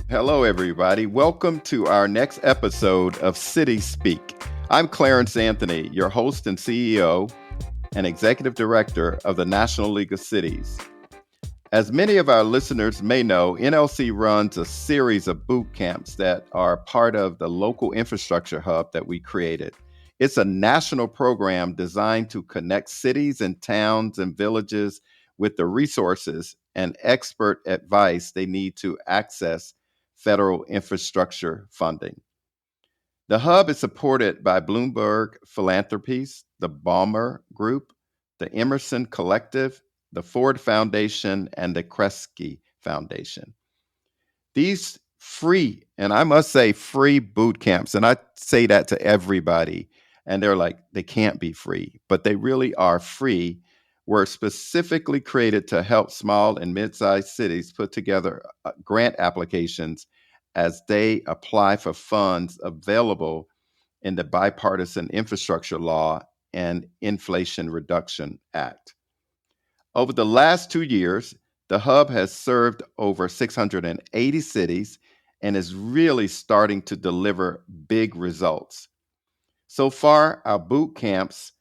Hello, everybody. Welcome to our next episode of City Speak. I'm Clarence Anthony, your host and CEO and Executive Director of the National League of Cities. As many of our listeners may know, NLC runs a series of boot camps that are part of the local infrastructure hub that we created. It's a national program designed to connect cities and towns and villages with the resources and expert advice they need to access federal infrastructure funding. The hub is supported by Bloomberg Philanthropies, the Balmer Group, the Emerson Collective, the Ford Foundation, and the Kresge Foundation. These free, and I must say free boot camps, and I say that to everybody, and they're like, they can't be free, but they really are free, were specifically created to help small and mid-sized cities put together grant applications as they apply for funds available in the Bipartisan Infrastructure Law and Inflation Reduction Act. Over the last 2 years, the hub has served over 680 cities and is really starting to deliver big results. So far, our boot camps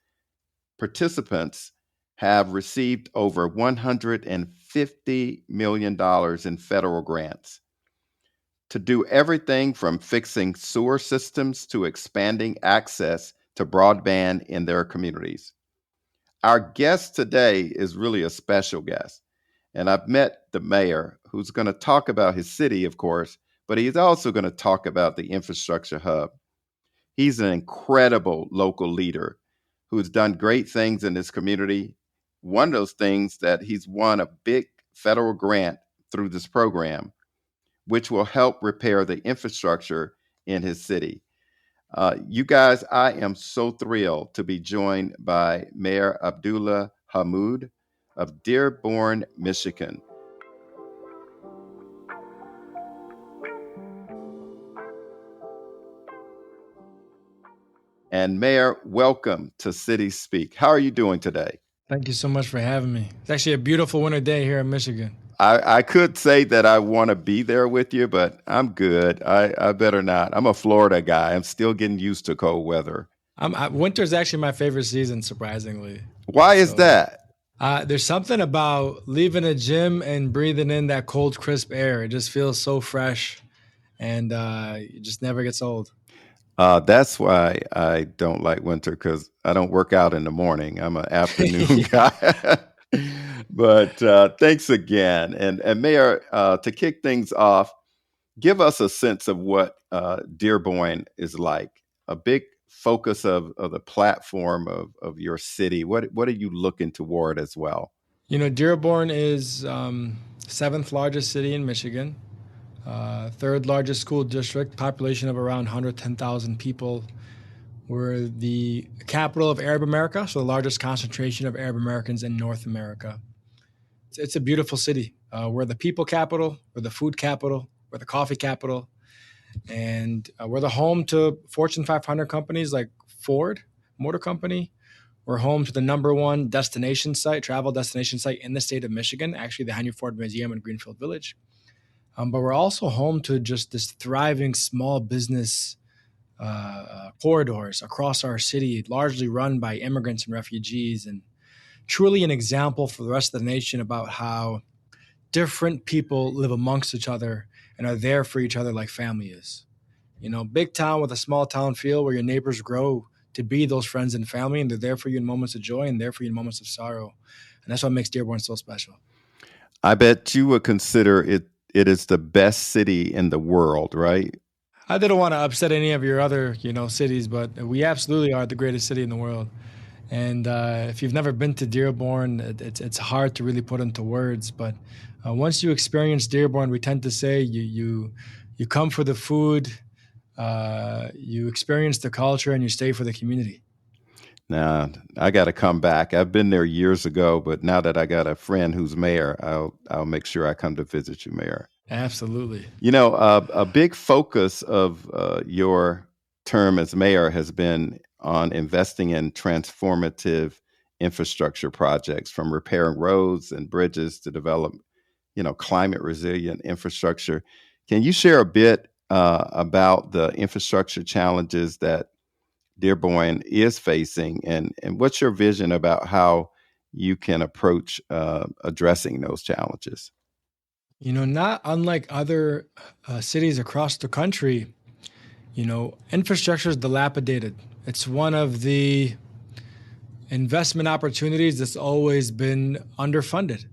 participants have received over $150 million in federal grants to do everything from fixing sewer systems to expanding access to broadband in their communities. Our guest today is really a special guest, and I've met the mayor who's going to talk about his city, of course, but he's also going to talk about the infrastructure hub. He's an incredible local leader who's done great things in this community. One of those things that he's won a big federal grant through this program, which will help repair the infrastructure in his city. You guys, I am so thrilled to be joined by Mayor Abdullah Hammoud of Dearborn, Michigan. And Mayor, welcome to City Speak. How are you doing today? Thank you so much for having me. It's actually a beautiful winter day here in Michigan. I could say that I want to be there with you, but I'm good. I better not. I'm a Florida guy. I'm still getting used to cold weather. Winter's actually my favorite season, surprisingly. Why is that? There's something about leaving a gym and breathing in that cold, crisp air. It just feels so fresh, and it just never gets old. That's why I don't like winter because I don't work out in the morning. I'm an afternoon Yeah. guy. But thanks again. And Mayor, to kick things off, give us a sense of what Dearborn is like, a big focus of the platform of your city. What are you looking toward as well? Dearborn is seventh largest city in Michigan, third largest school district, population of around 110,000 people. We're the capital of Arab America, so the largest concentration of Arab Americans in North America. It's a beautiful city. We're the people capital, we're the food capital, we're the coffee capital, and we're the home to Fortune 500 companies like Ford Motor Company. We're home to the number one travel destination site in the state of Michigan, actually the Henry Ford Museum in Greenfield Village. But we're also home to just this thriving small business corridors across our city, largely run by immigrants and refugees, and truly an example for the rest of the nation about how different people live amongst each other and are there for each other like family is. Big town with a small town feel where your neighbors grow to be those friends and family, and they're there for you in moments of joy and there for you in moments of sorrow. And that's what makes Dearborn so special. I bet you would consider it is the best city in the world, right? I didn't want to upset any of your other, cities, but we absolutely are the greatest city in the world. And if you've never been to Dearborn, it's hard to really put into words. But once you experience Dearborn, we tend to say you come for the food, you experience the culture, and you stay for the community. Now I got to come back. I've been there years ago, but now that I got a friend who's mayor, I'll make sure I come to visit you, Mayor. Absolutely. A big focus of your term as mayor has been on investing in transformative infrastructure projects, from repairing roads and bridges to develop, climate resilient infrastructure. Can you share a bit about the infrastructure challenges that Dearborn is facing, and what's your vision about how you can approach addressing those challenges? Not unlike other cities across the country, infrastructure is dilapidated. It's one of the investment opportunities that's always been underfunded.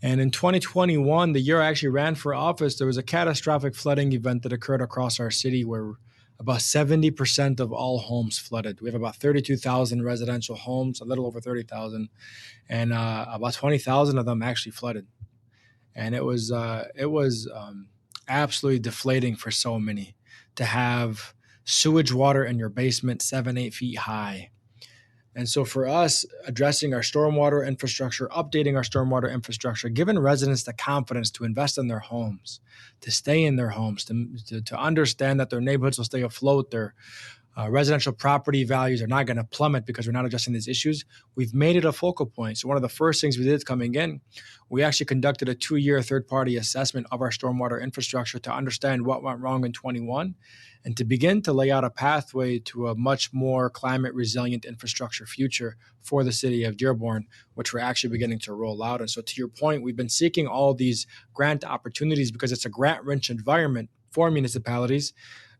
And in 2021, the year I actually ran for office, there was a catastrophic flooding event that occurred across our city where about 70% of all homes flooded. We have about 32,000 residential homes, a little over 30,000, and about 20,000 of them actually flooded. And it was absolutely deflating for so many to have sewage water in your basement 7-8 feet high. And so for us, addressing our stormwater infrastructure, updating our stormwater infrastructure, giving residents the confidence to invest in their homes, to stay in their homes, to understand that their neighborhoods will stay afloat, their residential property values are not going to plummet because we're not addressing these issues. We've made it a focal point. So one of the first things we did coming in, we actually conducted a 2-year third-party assessment of our stormwater infrastructure to understand what went wrong in 21 and to begin to lay out a pathway to a much more climate resilient infrastructure future for the city of Dearborn, which we're actually beginning to roll out. And so to your point, we've been seeking all these grant opportunities because it's a grant-rich environment for municipalities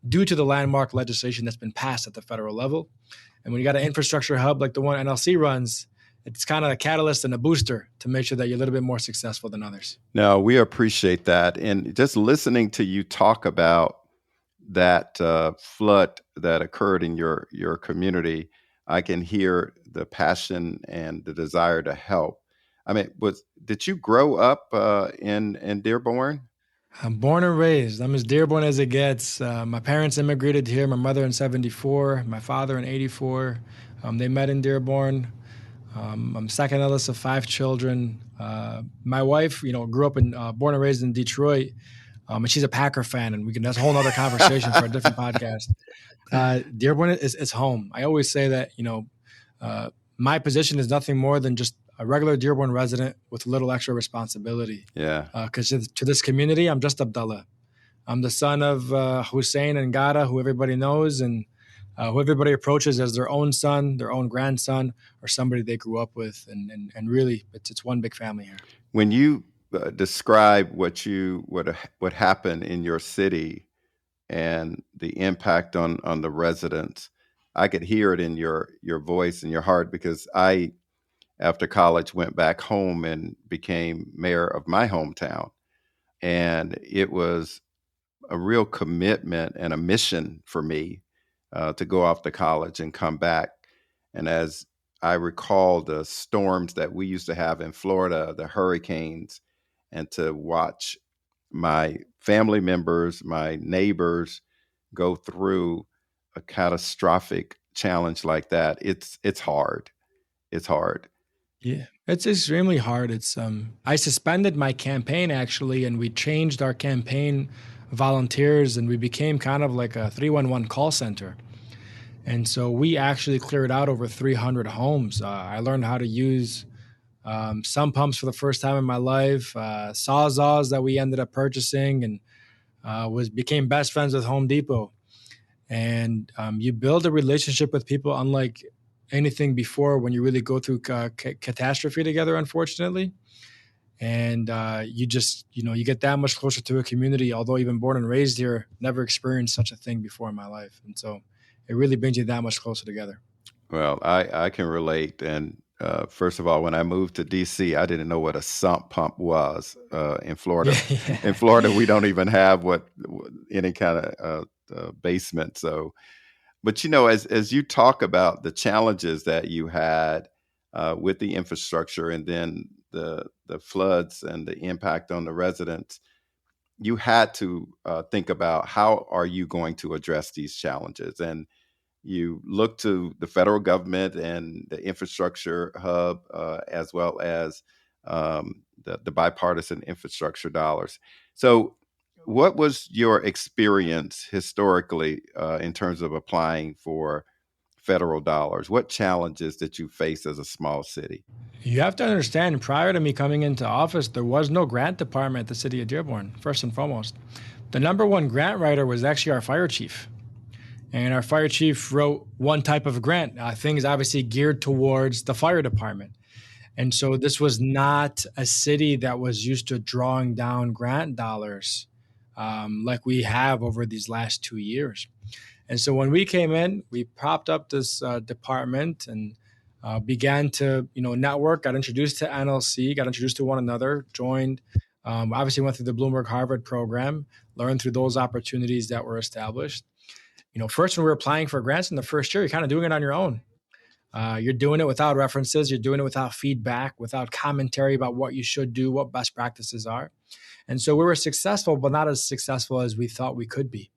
due to the landmark legislation that's been passed at the federal level. And when you got an infrastructure hub like the one NLC runs, it's kind of a catalyst and a booster to make sure that you're a little bit more successful than others. No, we appreciate that. And just listening to you talk about that flood that occurred in your community, I can hear the passion and the desire to help. I mean, did you grow up in Dearborn? I'm born and raised. I'm as Dearborn as it gets. My parents immigrated here. My mother in '74, my father in '84. They met in Dearborn. I'm second eldest of 5 children. My wife, grew up born and raised in Detroit, and she's a Packer fan, and that's a whole other conversation for a different podcast. Dearborn is home. I always say that, my position is nothing more than just a regular Dearborn resident with a little extra responsibility. Yeah. Because to this community, I'm just Abdullah. I'm the son of Hussein and Gada, who everybody knows, and who everybody approaches as their own son, their own grandson, or somebody they grew up with. And really, it's one big family here. When you describe what happened in your city and the impact on the residents, I could hear it in your voice and your heart because I, after college, went back home and became mayor of my hometown. And it was a real commitment and a mission for me to go off to college and come back. And as I recall the storms that we used to have in Florida, the hurricanes, and to watch my family members, my neighbors go through a catastrophic challenge like that, it's hard. It's hard. Yeah, it's extremely hard. I suspended my campaign actually, and we changed our campaign volunteers, and we became kind of like a 311 call center. And so we actually cleared out over 300 homes. I learned how to use sump pumps for the first time in my life, sawzalls that we ended up purchasing, and became best friends with Home Depot. And you build a relationship with people unlike anything before when you really go through catastrophe together, unfortunately. And you just, you get that much closer to a community, although even born and raised here, never experienced such a thing before in my life. And so it really brings you that much closer together. Well, I can relate. And first of all, when I moved to DC, I didn't know what a sump pump was in Florida. Yeah. In Florida, we don't even have any kind of basement. So, but as you talk about the challenges that you had with the infrastructure and then the floods and the impact on the residents, you had to think about how are you going to address these challenges. And you look to the federal government and the infrastructure hub, as well as the bipartisan infrastructure dollars. So, what was your experience historically in terms of applying for federal dollars? What challenges did you face as a small city? You have to understand, prior to me coming into office, there was no grant department at the city of Dearborn, first and foremost. The number one grant writer was actually our fire chief. And our fire chief wrote one type of grant, things obviously geared towards the fire department. And so this was not a city that was used to drawing down grant dollars like we have over these last 2 years. And so when we came in, we propped up this department and began to, network, got introduced to NLC, got introduced to one another, joined, obviously went through the Bloomberg Harvard program, learned through those opportunities that were established. First when we were applying for grants in the first year, you're kind of doing it on your own. You're doing it without references. You're doing it without feedback, without commentary about what you should do, what best practices are. And so we were successful, but not as successful as we thought we could be.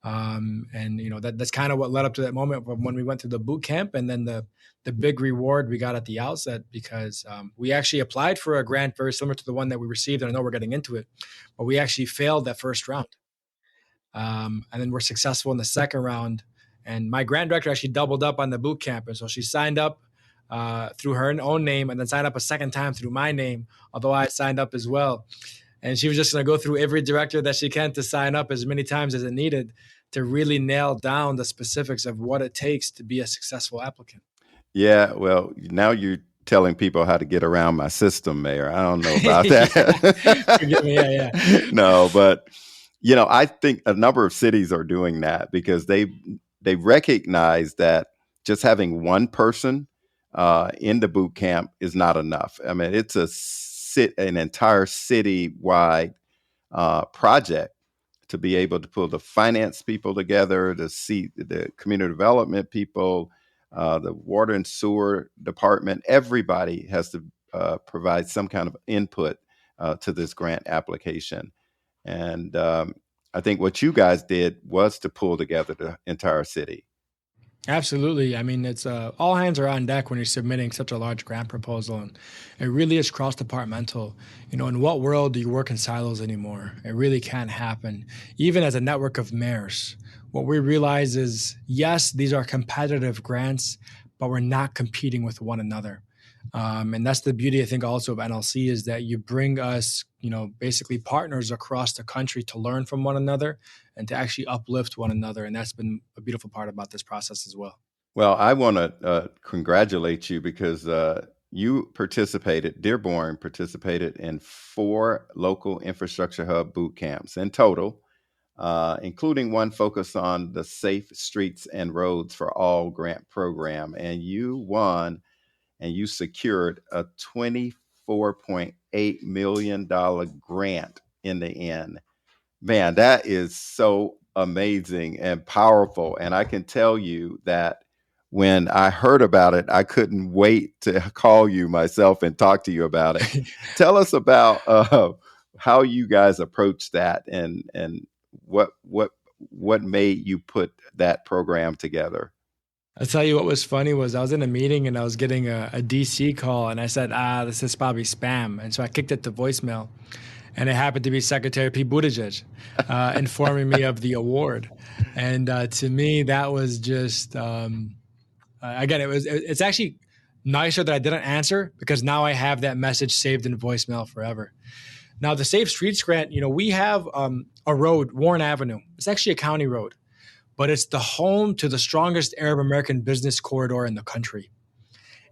That's kind of what led up to that moment when we went through the boot camp, and then the big reward we got at the outset, because we actually applied for a grant very similar to the one that we received. And I know we're getting into it, but we actually failed that first round. And then we're successful in the second round. And my grant director actually doubled up on the boot camp. And so she signed up through her own name and then signed up a second time through my name, although I signed up as well. And she was just going to go through every director that she can to sign up as many times as it needed to really nail down the specifics of what it takes to be a successful applicant. Yeah, well, now you're telling people how to get around my system, Mayor. I don't know about that. Forgive me. Yeah. No, but I think a number of cities are doing that because they recognize that just having one person in the boot camp is not enough. I mean, it's an entire city-wide project to be able to pull the finance people together, to see the community development people, the water and sewer department. Everybody has to provide some kind of input to this grant application. And I think what you guys did was to pull together the entire city. Absolutely. I mean, it's all hands are on deck when you're submitting such a large grant proposal, and it really is cross-departmental. In what world do you work in silos anymore? It really can't happen. Even as a network of mayors, what we realize is, yes, these are competitive grants, but we're not competing with one another. And that's the beauty, I think, also of NLC, is that you bring us, basically partners across the country to learn from one another and to actually uplift one another. And that's been a beautiful part about this process as well. Well, I want to congratulate you because Dearborn participated in 4 local infrastructure hub boot camps in total, including one focused on the Safe Streets and Roads for All grant program. And you won and you secured a $24.8 million grant in the end. Man, that is so amazing and powerful. And I can tell you that when I heard about it, I couldn't wait to call you myself and talk to you about it. Tell us about how you guys approached that and what made you put that program together. I'll tell you what was funny was I was in a meeting and I was getting a DC call, and I said, this is probably spam. And so I kicked it to voicemail, and it happened to be Secretary Pete Buttigieg informing me of the award. And to me, that was just, again, it's actually nicer that I didn't answer, because now I have that message saved in voicemail forever. Now, the Safe Streets Grant, we have a road, Warren Avenue. It's actually a county road, but it's the home to the strongest Arab American business corridor in the country.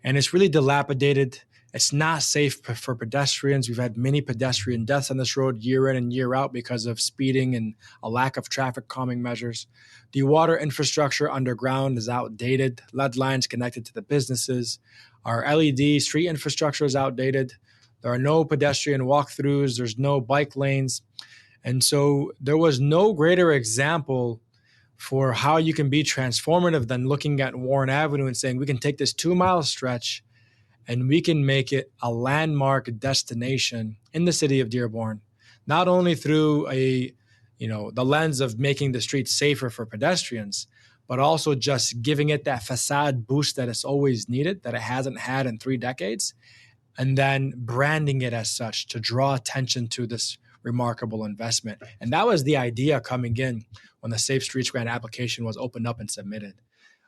And it's really dilapidated. It's not safe for pedestrians. We've had many pedestrian deaths on this road year in and year out because of speeding and a lack of traffic calming measures. The water infrastructure underground is outdated. Lead lines connected to the businesses. Our LED street infrastructure is outdated. There are no pedestrian walkthroughs. There's no bike lanes. And so there was no greater example for how you can be transformative than looking at Warren Avenue and saying, we can take this 2-mile stretch and we can make it a landmark destination in the city of Dearborn, not only through the lens of making the streets safer for pedestrians, but also just giving it that facade boost that it's always needed, that it hasn't had in 3 decades, and then branding it as such to draw attention to this remarkable investment. And that was the idea coming in when the Safe Streets Grant application was opened up and submitted.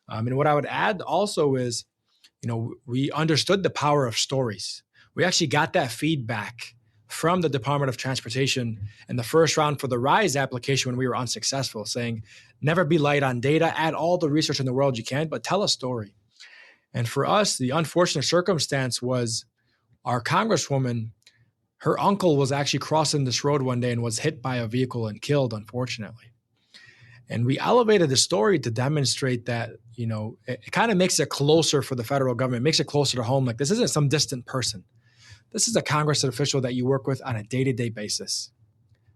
And what I would add also is, we understood the power of stories. We actually got that feedback from the Department of Transportation in the first round for the RISE application when we were unsuccessful, saying, never be light on data, add all the research in the world you can, but tell a story. And for us, the unfortunate circumstance was our Congresswoman, her uncle was actually crossing this road one day and was hit by a vehicle and killed, unfortunately. And we elevated the story to demonstrate that, it kind of makes it closer for the federal government, makes it closer to home. Like, this isn't some distant person. This is a Congress official that you work with on a day-to-day basis,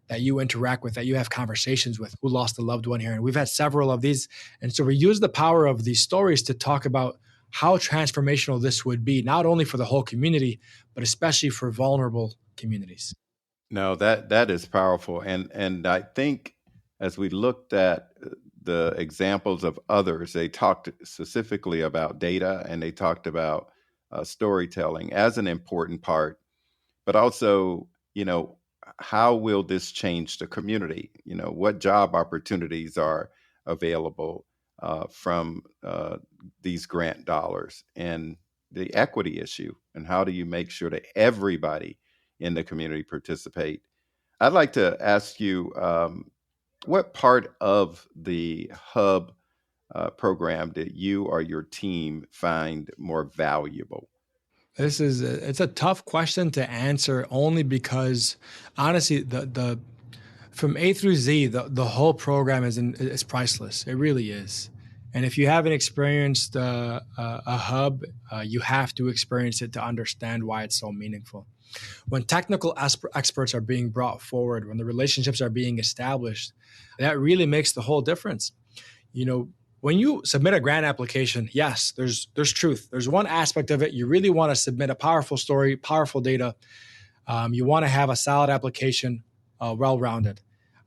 that you interact with, that you have conversations with, who lost a loved one here. And we've had several of these. And so we use the power of these stories to talk about how transformational this would be, not only for the whole community, but especially for vulnerable communities. No, that is powerful. And I think as we looked at the examples of others, they talked specifically about data, and they talked about storytelling as an important part, but also, how will this change the community? What job opportunities are available from these grant dollars, and the equity issue, and how do you make sure that everybody in the community participate? I'd like to ask you, what part of the hub program did you or your team find more valuable? It's a tough question to answer, only because honestly, the from A through Z, the whole program is priceless. It really is. And if you haven't experienced a hub, you have to experience it to understand why it's so meaningful. When technical experts are being brought forward, when the relationships are being established, that really makes the whole difference. When you submit a grant application, yes, there's truth. There's one aspect of it. You really want to submit a powerful story, powerful data. You want to have a solid application, well-rounded.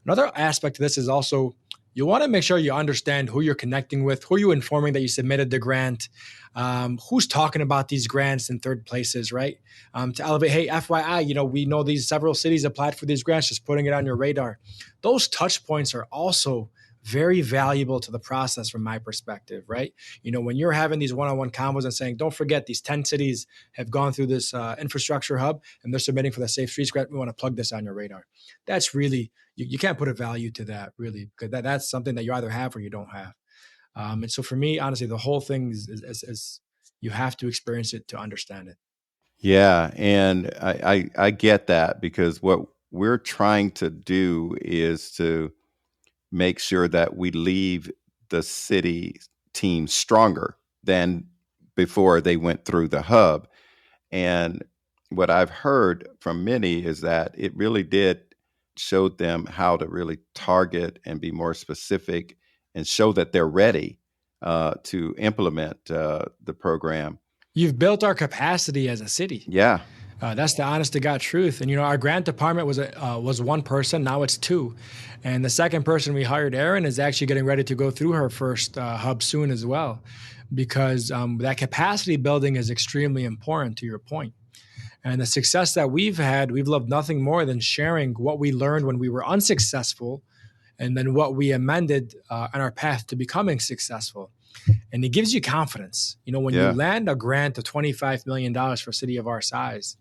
Another aspect of this is also you want to make sure you understand who you're connecting with, who you're informing that you submitted the grant, who's talking about these grants in third places, right? To elevate, hey, FYI, we know these several cities applied for these grants, just putting it on your radar. Those touch points are also very valuable to the process from my perspective, right? When you're having these one-on-one convos and saying, don't forget, these 10 cities have gone through this infrastructure hub and they're submitting for the Safe Streets grant. We want to plug this on your radar. That's really, you can't put a value to that, really, because that's something that you either have or you don't have. And so for me, honestly, the whole thing is you have to experience it to understand it. Yeah, and I get that, because what we're trying to do is to make sure that we leave the city team stronger than before they went through the hub. And what I've heard from many is that it really did show them how to really target and be more specific and show that they're ready to implement the program. You've built our capacity as a city. Yeah. That's the honest to God truth. And, our grant department was one person. Now it's two. And the second person we hired, Erin, is actually getting ready to go through her first hub soon as well, because that capacity building is extremely important, to your point. And the success that we've had, we've loved nothing more than sharing what we learned when we were unsuccessful and then what we amended on our path to becoming successful. And it gives you confidence. When you land a grant of $25 million for a city of our size,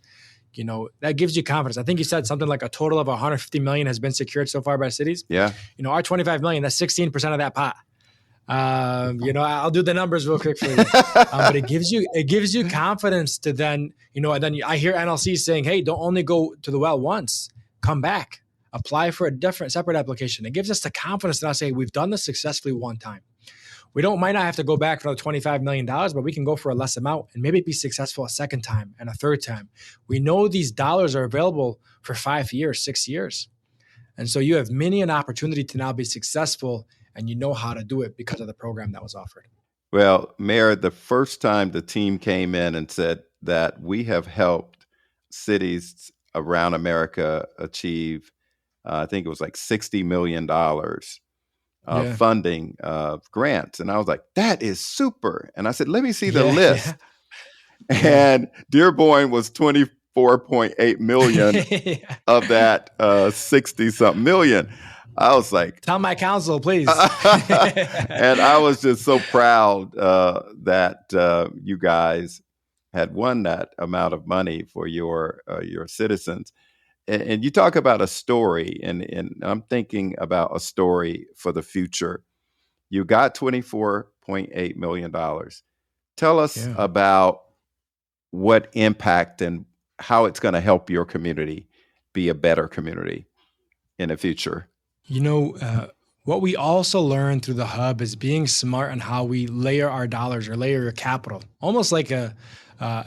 that gives you confidence. I think you said something like a total of $150 million has been secured so far by cities. Yeah. Our $25 million, that's 16% of that pot. I'll do the numbers real quick for you. But it gives you confidence to then, and then I hear NLC saying, hey, don't only go to the well once, come back, apply for a separate application. It gives us the confidence to not say we've done this successfully one time. We might not have to go back for another $25 million, but we can go for a less amount and maybe be successful a second time and a third time. We know these dollars are available for 5 years, 6 years. And so you have many an opportunity to now be successful, and you know how to do it because of the program that was offered. Well, Mayor, the first time the team came in and said that we have helped cities around America achieve, I think it was like $60 million funding of grants. And I was like, that is super. And I said, let me see the list. Yeah. And Dearborn was 24.8 million of that 60-something million. I was like, tell my counsel, please. And I was just so proud that you guys had won that amount of money for your citizens. and you talk about a story, and I'm thinking about a story for the future. You got $24.8 million. Tell us Yeah. about what impact and how it's going to help your community be a better community in the future. You know, what we also learned through the hub is being smart on how we layer our dollars or layer your capital, almost like an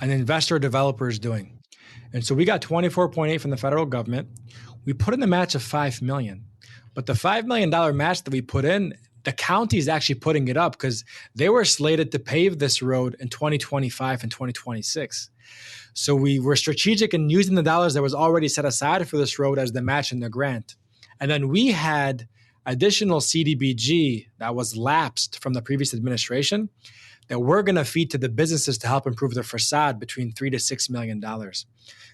investor or developer is doing. And so we got 24.8 from the federal government. We put in a match of 5 million. But the $5 million match that we put in, the county is actually putting it up because they were slated to pave this road in 2025 and 2026. So we were strategic in using the dollars that was already set aside for this road as the match in the grant. And then we had additional CDBG that was lapsed from the previous administration that we're going to feed to the businesses to help improve their facade between $3 to $6 million.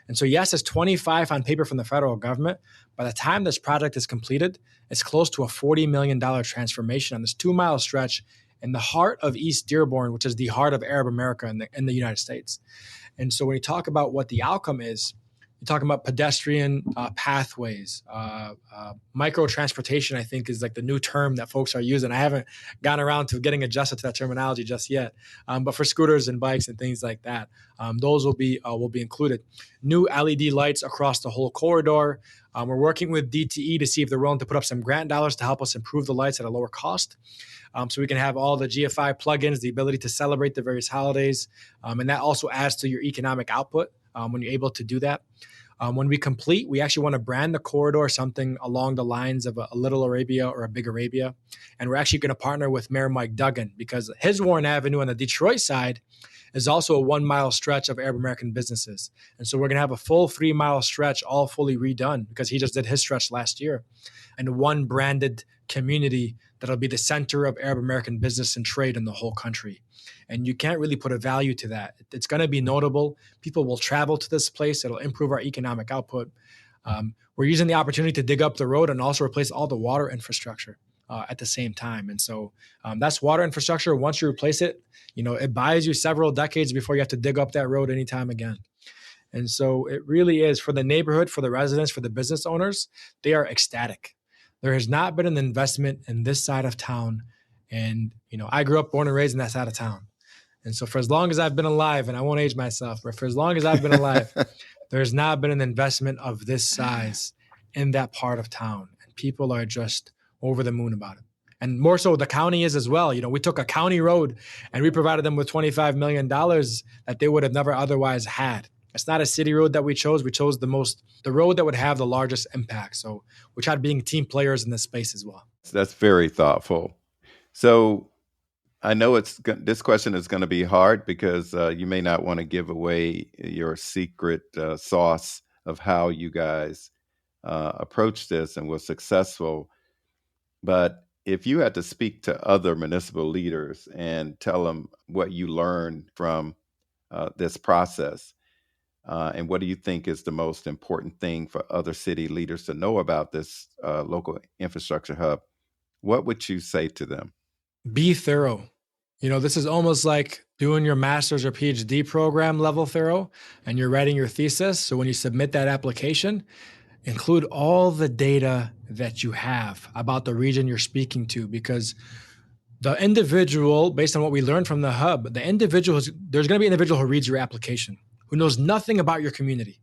And so, yes, it's 25 on paper from the federal government. By the time this project is completed, it's close to a $40 million transformation on this 2 mile stretch in the heart of East Dearborn, which is the heart of Arab America in the United States. And so when you talk about what the outcome is, you're talking about pedestrian pathways, micro transportation, I think is like the new term that folks are using. I haven't gotten around to getting adjusted to that terminology just yet. But for scooters and bikes and things like that, those will be included. New LED lights across the whole corridor. We're working with DTE to see if they're willing to put up some grant dollars to help us improve the lights at a lower cost. So we can have all the GFI plugins, the ability to celebrate the various holidays. And that also adds to your economic output when you're able to do that. When we complete, we actually want to brand the corridor something along the lines of a Little Arabia or a Big Arabia. And we're actually going to partner with Mayor Mike Duggan because his Warren Avenue on the Detroit side is also a 1 mile stretch of Arab American businesses. And so we're going to have a full 3 mile stretch all fully redone because he just did his stretch last year. And one branded community that'll be the center of Arab American business and trade in the whole country. And you can't really put a value to that. It's going to be notable. People will travel to this place. It'll improve our economic output. We're using the opportunity to dig up the road and also replace all the water infrastructure at the same time. And so that's water infrastructure. Once you replace it, it buys you several decades before you have to dig up that road anytime again. And so it really is for the neighborhood, for the residents, for the business owners, they are ecstatic. There has not been an investment in this side of town. And, I grew up, born and raised in that side of town. And so for as long as I've been alive, and I won't age myself, but for as long as I've been alive, there's not been an investment of this size in that part of town. And people are just over the moon about it. And more so the county is as well. We took a county road and we provided them with $25 million that they would have never otherwise had. It's not a city road that we chose. We chose the road that would have the largest impact. So we tried being team players in this space as well. That's very thoughtful. So I know this question is going to be hard because you may not want to give away your secret sauce of how you guys approached this and were successful. But if you had to speak to other municipal leaders and tell them what you learned from this process, and what do you think is the most important thing for other city leaders to know about this local infrastructure hub, what would you say to them? Be thorough. This is almost like doing your master's or PhD program level thorough, and you're writing your thesis. So when you submit that application, include all the data that you have about the region you're speaking to, because the individual, based on what we learned from the hub, there's going to be an individual who reads your application, who knows nothing about your community.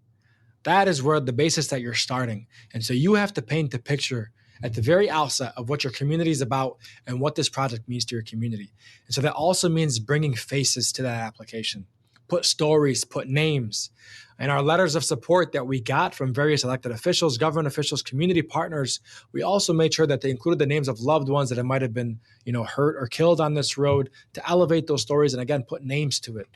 That is where the basis that you're starting. And so you have to paint the picture at the very outset of what your community is about and what this project means to your community. And so that also means bringing faces to that application. Put stories, put names. And our letters of support that we got from various elected officials, government officials, community partners, we also made sure that they included the names of loved ones that might have been, hurt or killed on this road, to elevate those stories and again, put names to it.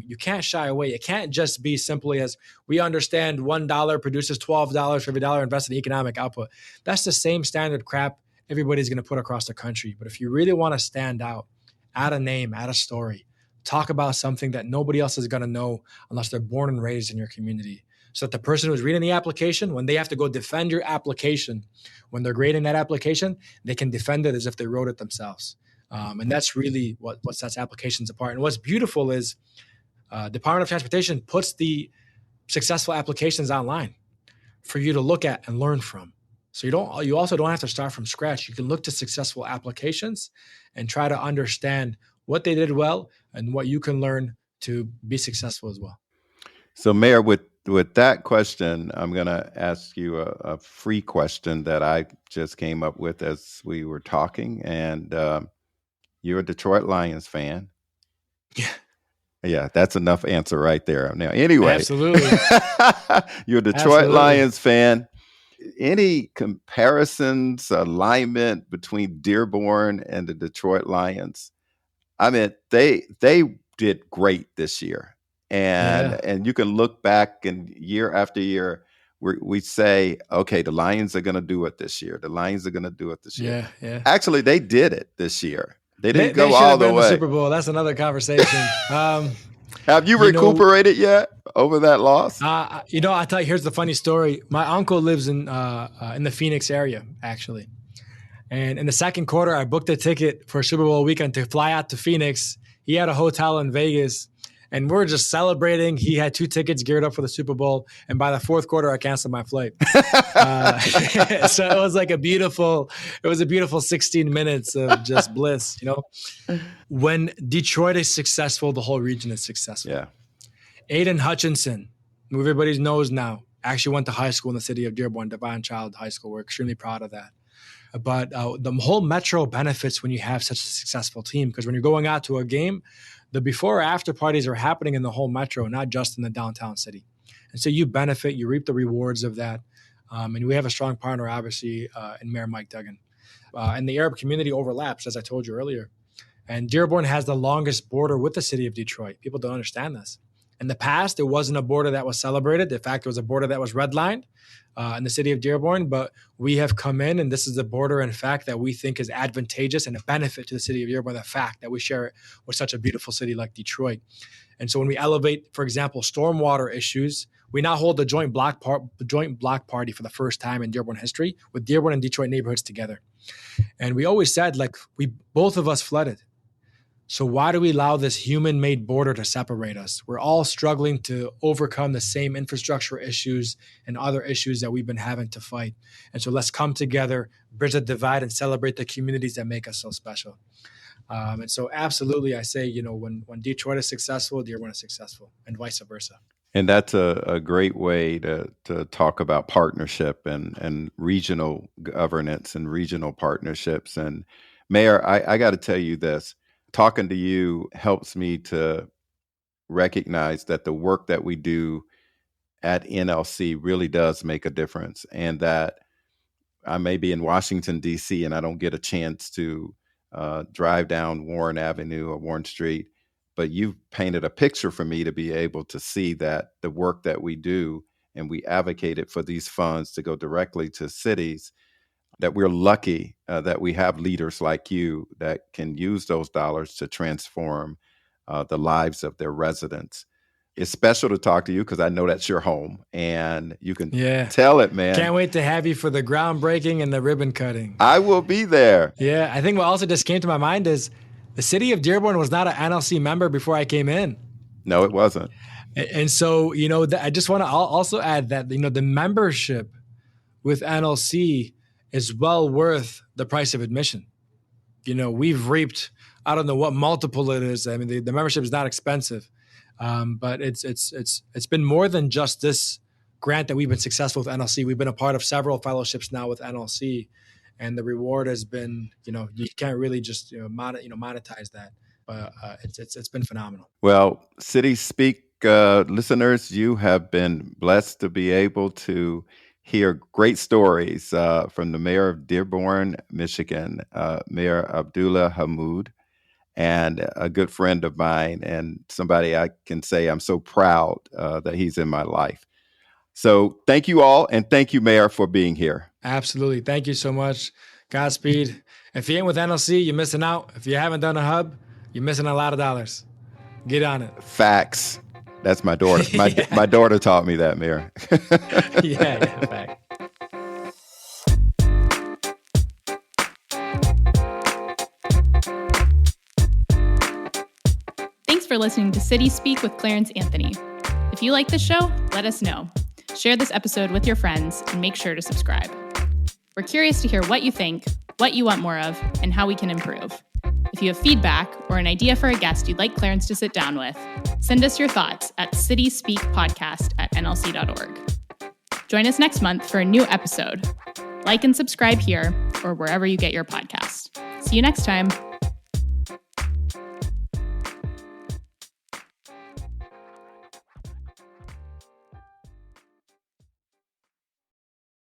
You can't shy away. It can't just be simply as we understand $1 produces $12 for every dollar invested in economic output. That's the same standard crap everybody's going to put across the country. But if you really want to stand out, add a name, add a story, talk about something that nobody else is going to know unless they're born and raised in your community. So that the person who's reading the application, when they have to go defend your application, when they're grading that application, they can defend it as if they wrote it themselves. And that's really what sets applications apart. And what's beautiful is Department of Transportation puts the successful applications online, for you to look at and learn from. So you also don't have to start from scratch. You can look to successful applications and try to understand what they did well and what you can learn to be successful as well. So, Mayor, with that question, I'm going to ask you a free question that I just came up with as we were talking. And you're a Detroit Lions fan. Yeah. Yeah, that's enough answer right there. Now, anyway, Absolutely. You're a Detroit Absolutely. Lions fan. Any comparisons, alignment between Dearborn and the Detroit Lions? I mean, they did great this year, and you can look back and year after year, we say, okay, the Lions are going to do it this year. The Lions are going to do it this year. Yeah. Actually, they did it this year. They didn't They go should all have the been in the way. Super Bowl. That's another conversation. Have you recuperated yet over that loss? I'll tell you, here's the funny story. My uncle lives in the Phoenix area, actually. And in the second quarter, I booked a ticket for Super Bowl weekend to fly out to Phoenix. He had a hotel in Vegas, and we're just celebrating. He had 2 tickets geared up for the Super Bowl. And by the fourth quarter, I canceled my flight. So it was a beautiful 16 minutes of just bliss, When Detroit is successful, the whole region is successful. Yeah. Aiden Hutchinson, who everybody knows now, actually went to high school in the city of Dearborn, Divine Child High School. We're extremely proud of that. But the whole metro benefits when you have such a successful team, because when you're going out to a game, the before or after parties are happening in the whole metro, not just in the downtown city. And so you benefit, you reap the rewards of that. And we have a strong partner, obviously, in Mayor Mike Duggan. And the Arab community overlaps, as I told you earlier. And Dearborn has the longest border with the city of Detroit. People don't understand this. In the past, it wasn't a border that was celebrated. In fact, it was a border that was redlined in the city of Dearborn. But we have come in, and this is a border, in fact, that we think is advantageous and a benefit to the city of Dearborn, the fact that we share it with such a beautiful city like Detroit. And so when we elevate, for example, stormwater issues, we now hold the joint block party for the first time in Dearborn history with Dearborn and Detroit neighborhoods together. And we always said, both of us flooded. So why do we allow this human-made border to separate us? We're all struggling to overcome the same infrastructure issues and other issues that we've been having to fight. And so let's come together, bridge the divide, and celebrate the communities that make us so special. And so absolutely, I say, when Detroit is successful, Dearborn is successful, and vice versa. And that's a great way to talk about partnership and regional governance and regional partnerships. And Mayor, I got to tell you this. Talking to you helps me to recognize that the work that we do at NLC really does make a difference, and that I may be in Washington, D.C., and I don't get a chance to drive down Warren Avenue or Warren Street, but you've painted a picture for me to be able to see that the work that we do, and we advocated for these funds to go directly to cities, that we're lucky that we have leaders like you that can use those dollars to transform the lives of their residents. It's special to talk to you because I know that's your home, and you can tell it, man. Can't wait to have you for the groundbreaking and the ribbon cutting. I will be there. Yeah, I think what also just came to my mind is the city of Dearborn was not an NLC member before I came in. No, it wasn't. And so, I just want to also add that, the membership with NLC is well worth the price of admission. We've reaped, I don't know what multiple it is. I mean, the membership is not expensive, but it's been more than just this grant that we've been successful with NLC. We've been a part of several fellowships now with NLC, and the reward has been, you can't really just monetize that, but it's been phenomenal. Well, City Speak listeners, you have been blessed to be able to hear great stories from the mayor of Dearborn, Michigan, Mayor Abdullah Hammoud, and a good friend of mine, and somebody I can say I'm so proud that he's in my life. So thank you all, and thank you, Mayor, for being here. Absolutely. Thank you so much. Godspeed. If you ain't with NLC, you're missing out. If you haven't done a hub, you're missing a lot of dollars. Get on it. Facts. That's my daughter. My daughter taught me that, Mayor. Yeah, fact. Thanks for listening to City Speak with Clarence Anthony. If you like the show, let us know. Share this episode with your friends and make sure to subscribe. We're curious to hear what you think, what you want more of, and how we can improve. If you have feedback or an idea for a guest you'd like Clarence to sit down with, send us your thoughts at cityspeakpodcast@nlc.org. Join us next month for a new episode. Like and subscribe here or wherever you get your podcasts. See you next time.